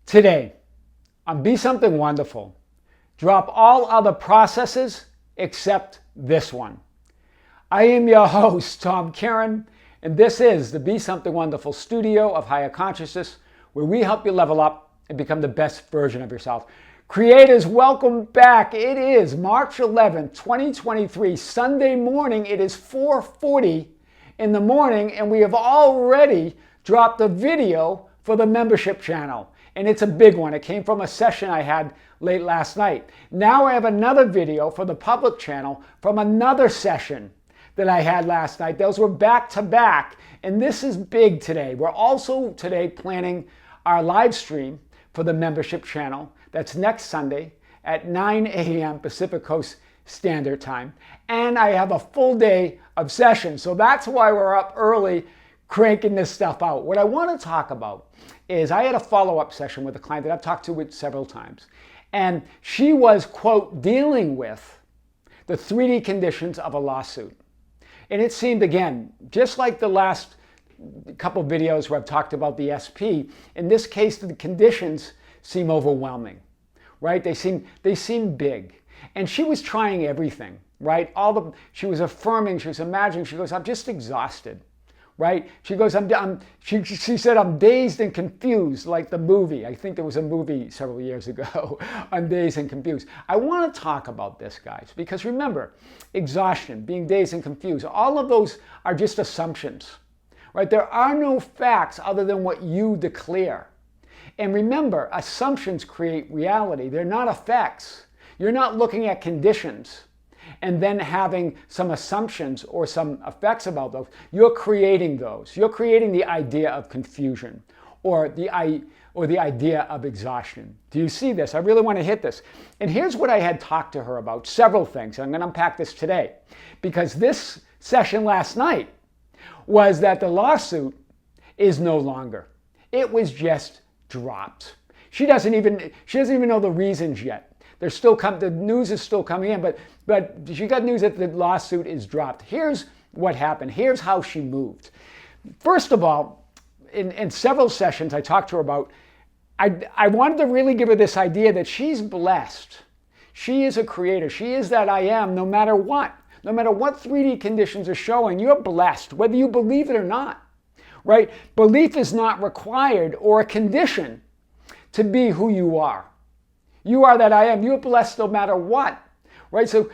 Today, on Be Something Wonderful, drop all other processes except this one. I am your host, Tom Kearin, and this is the Be Something Wonderful studio of higher consciousness, where we help you level up and become the best version of yourself. Creators, welcome back. It is March 11th, 2023, Sunday morning. It is 4:40 in the morning, and we have already dropped a video for the membership channel. And it's a big one. It came from a session I had late last night. Now I have another video for the public channel from another session that I had last night. Those were back to back, and this is big today. We're also today planning our live stream for the membership channel. That's next Sunday at 9 a.m. Pacific Coast Standard Time. And I have a full day of sessions. So that's why we're up early cranking this stuff out. What I want to talk about is I had a follow-up session with a client that I've talked to with several times. And she was, quote, dealing with the 3D conditions of a lawsuit. And it seemed, again, just like the last couple of videos where I've talked about the SP, in this case, the conditions seem overwhelming, right? They seem big. And she was trying everything, right? She was affirming, she was imagining, she goes, I'm just exhausted. Right? She goes, she said, I'm dazed and confused, like the movie. I think there was a movie several years ago on Dazed and Confused. I want to talk about this, guys, because remember, exhaustion, being dazed and confused, all of those are just assumptions, right? There are no facts other than what you declare. And remember, assumptions create reality. They're not effects. You're not looking at conditions and then having some assumptions or some effects about those. You're creating those. You're creating the idea of confusion or the idea of exhaustion. Do you see this? I really want to hit this. And here's what I had talked to her about, several things. I'm going to unpack this today because this session last night was that the lawsuit is no longer. It was just dropped. She doesn't even know the reasons yet. The news is still coming in, but she got news that the lawsuit is dropped. Here's what happened. Here's how she moved. First of all, in several sessions I talked to her about, I wanted to really give her this idea that she's blessed. She is a creator. She is that I am no matter what. No matter what 3D conditions are showing, you're blessed, whether you believe it or not, right? Belief is not required or a condition to be who you are. You are that I am. You're blessed no matter what, right? So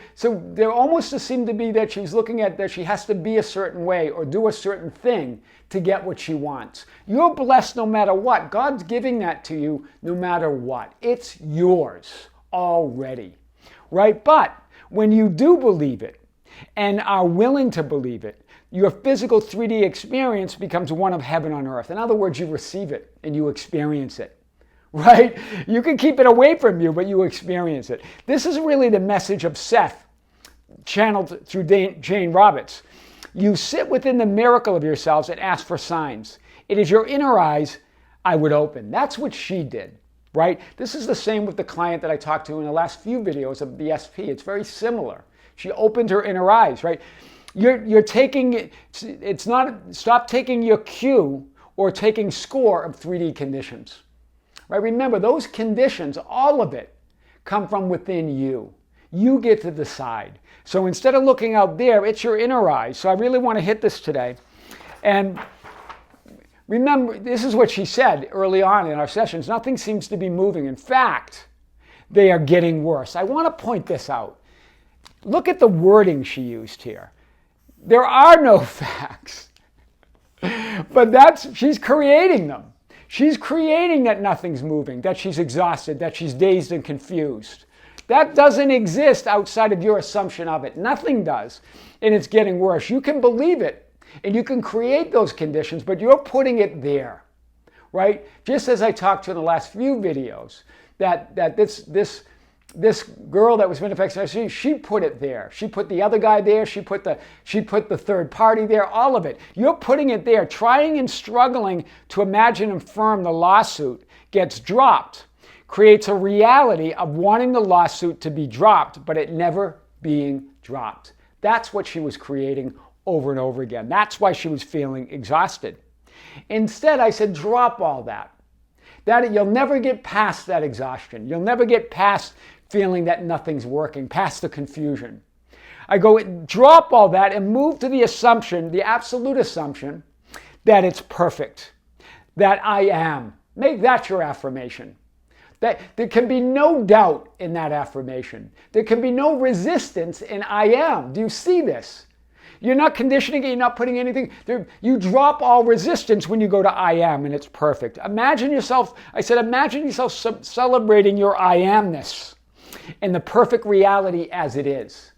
there almost seemed to be that she's looking at that she has to be a certain way or do a certain thing to get what she wants. You're blessed no matter what. God's giving that to you no matter what. It's yours already, right? But when you do believe it and are willing to believe it, your physical 3D experience becomes one of heaven on earth. In other words, you receive it and you experience it. Right? You can keep it away from you, but you experience it. This is really the message of Seth, channeled through Jane Roberts. You sit within the miracle of yourselves and ask for signs. It is your inner eyes I would open. That's what she did, right? This is the same with the client that I talked to in the last few videos of the SP. It's very similar. She opened her inner eyes, right? You're taking, it's not, stop taking your cue or taking score of 3D conditions. Right? Remember, those conditions, all of it, come from within you. You get to decide. So instead of looking out there, it's your inner eyes. So I really want to hit this today. And remember, this is what she said early on in our sessions. Nothing seems to be moving. In fact, they are getting worse. I want to point this out. Look at the wording she used here. There are no facts. But she's creating them. She's creating that nothing's moving, that she's exhausted, that she's dazed and confused. That doesn't exist outside of your assumption of it. Nothing does. And it's getting worse. You can believe it and you can create those conditions, but you're putting it there, right? Just as I talked to in the last few videos, that this girl that was manifesting, she put it there. She put the other guy there. She put the third party there. All of it. You're putting it there, trying and struggling to imagine and affirm the lawsuit gets dropped. Creates a reality of wanting the lawsuit to be dropped, but it never being dropped. That's what she was creating over and over again. That's why she was feeling exhausted. Instead, I said, drop all that. That you'll never get past that exhaustion. You'll never get past feeling that nothing's working, past the confusion. I go, drop all that and move to the assumption, the absolute assumption, that it's perfect, that I am. Make that your affirmation. That there can be no doubt in that affirmation. There can be no resistance in I am. Do you see this? You're not conditioning it, you're not putting anything there. You drop all resistance when you go to I am and it's perfect. Imagine yourself, I said, imagine yourself celebrating your I amness and the perfect reality as it is.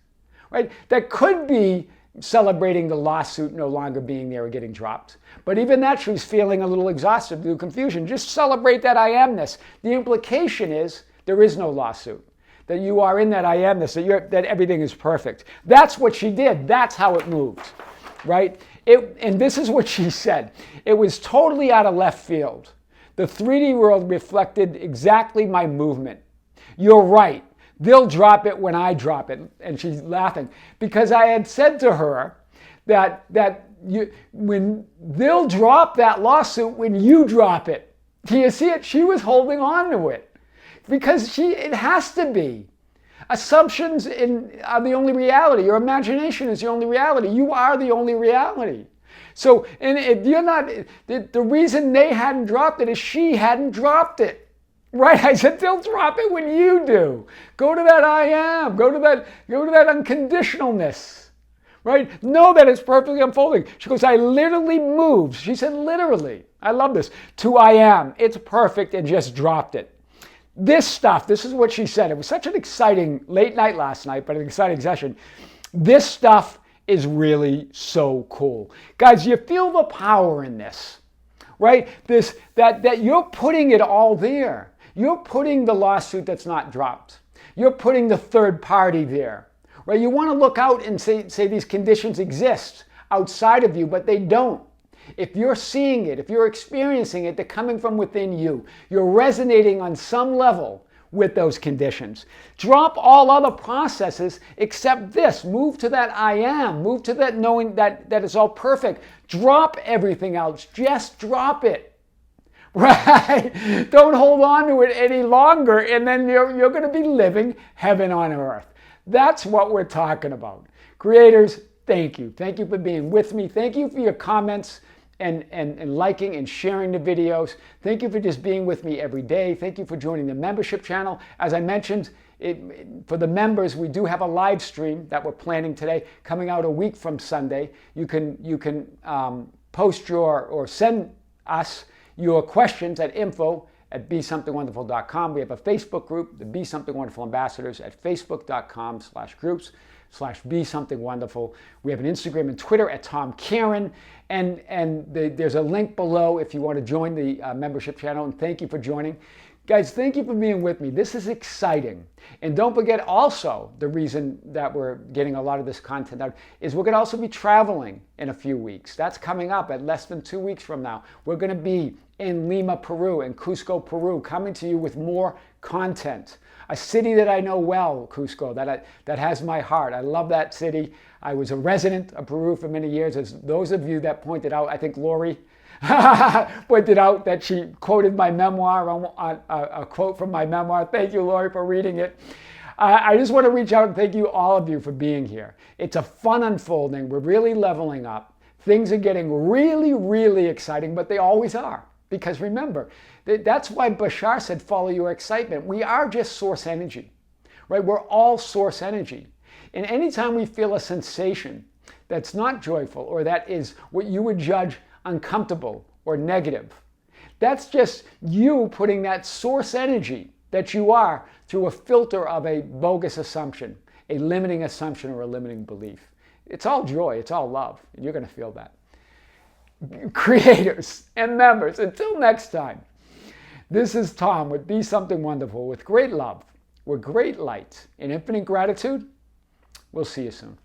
Right? That could be celebrating the lawsuit no longer being there or getting dropped. But even that, she's feeling a little exhausted through confusion. Just celebrate that I amness. The implication is there is no lawsuit. That you are in that I amness, that everything is perfect. That's what she did. That's how it moved. Right? And this is what she said. It was totally out of left field. The 3D world reflected exactly my movement. You're right. They'll drop it when I drop it. And she's laughing. Because I had said to her that when they'll drop that lawsuit when you drop it. Do you see it? She was holding on to it. Because it has to be. Assumptions are the only reality. Your imagination is the only reality. You are the only reality. So, and if you're not, the reason they hadn't dropped it is she hadn't dropped it. Right? I said, they'll drop it when you do. Go to that I am. Go to that unconditionalness. Right? Know that it's perfectly unfolding. She goes, I literally moved. She said, literally. I love this. To I am. It's perfect and just dropped it. This stuff, this is what she said. It was such an exciting late night last night, but an exciting session. This stuff is really so cool. Guys, you feel the power in this. Right? That you're putting it all there. You're putting the lawsuit that's not dropped. You're putting the third party there. Right? You want to look out and say these conditions exist outside of you, but they don't. If you're seeing it, if you're experiencing it, they're coming from within you. You're resonating on some level with those conditions. Drop all other processes except this. Move to that I am. Move to that knowing that it's all perfect. Drop everything else. Just drop it. Right? Don't hold on to it any longer, and then you're going to be living heaven on earth. That's what we're talking about. Creators, thank you. Thank you for being with me. Thank you for your comments and liking and sharing the videos. Thank you for just being with me every day. Thank you for joining the membership channel. As I mentioned, for the members, we do have a live stream that we're planning today, coming out a week from Sunday. You can post or send us your questions at info@besomethingwonderful.com. We have a Facebook group, the Be Something Wonderful Ambassadors, at facebook.com/groups/besomethingwonderful. We have an Instagram and Twitter at Tom Kearin. And there's a link below if you want to join the membership channel. And thank you for joining. Guys, thank you for being with me. This is exciting. And don't forget also, the reason that we're getting a lot of this content out is we're going to also be traveling in a few weeks. That's coming up at less than 2 weeks from now. We're going to be in Lima, Peru, and Cusco, Peru, coming to you with more content. A city that I know well, Cusco, that has my heart. I love that city. I was a resident of Peru for many years. As those of you that pointed out, I think Lori pointed out that she quoted my memoir, a quote from my memoir. Thank you, Lori, for reading it. I just want to reach out and thank you, all of you, for being here. It's a fun unfolding. We're really leveling up. Things are getting really, really exciting, but they always are. Because remember, that's why Bashar said, follow your excitement. We are just source energy, right? We're all source energy. And anytime we feel a sensation that's not joyful or that is what you would judge uncomfortable or negative, that's just you putting that source energy that you are through a filter of a bogus assumption, a limiting assumption or a limiting belief. It's all joy, it's all love, and you're going to feel that. Creators and members, until next time, this is Tom with Be Something Wonderful, with great love, with great light, and infinite gratitude. We'll see you soon.